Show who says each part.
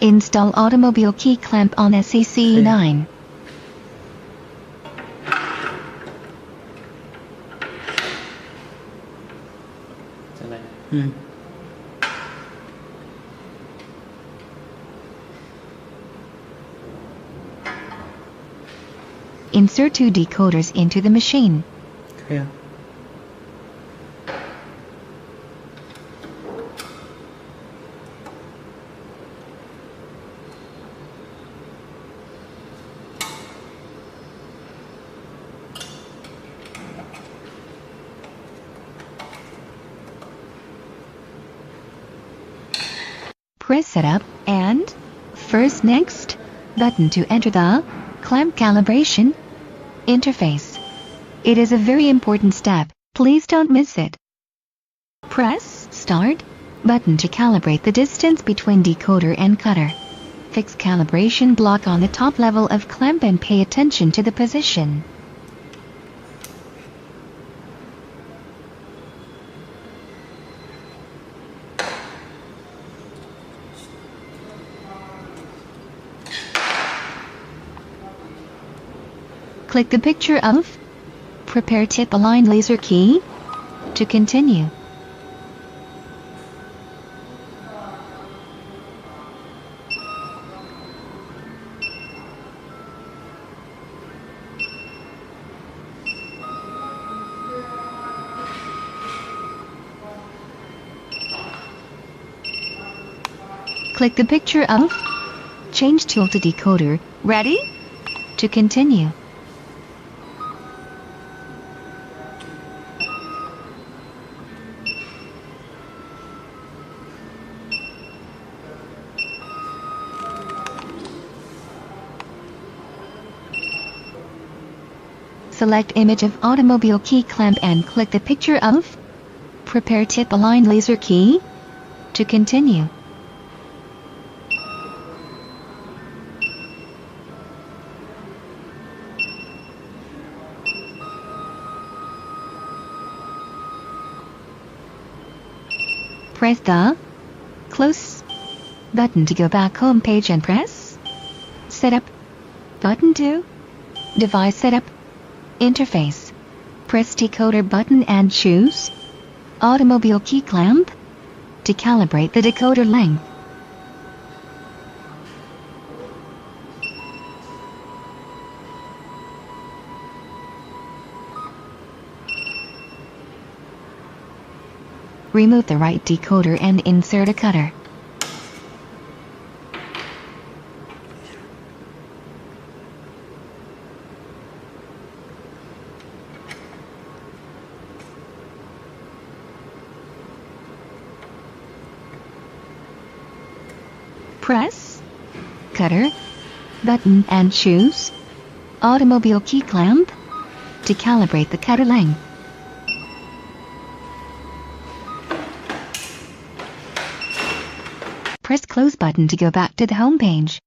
Speaker 1: Install automobile key clamp on SEC9. Insert 2 decoders into the machine.
Speaker 2: Yeah.
Speaker 1: Press Setup and first Next button to enter the clamp calibration interface. It is a very important step, please don't miss it. Press Start button to calibrate the distance between decoder and cutter. Fix calibration block on the top level of clamp and pay attention to the position. Click the picture of Prepare Tip Aligned Laser Key to continue. Click the picture of Change Tool to Decoder. Ready? To continue. Select image of automobile key clamp and click the picture of Prepare Tip Aligned Laser Key to continue. Press the Close button to go back home page and press Setup button to Device Setup Interface. Press Decoder button and choose Automobile Key Clamp to calibrate the decoder length. Remove the right decoder and insert a cutter. Press Cutter button and choose Automobile Key Clamp to calibrate the cutter length. Press Close button to go back to the home page.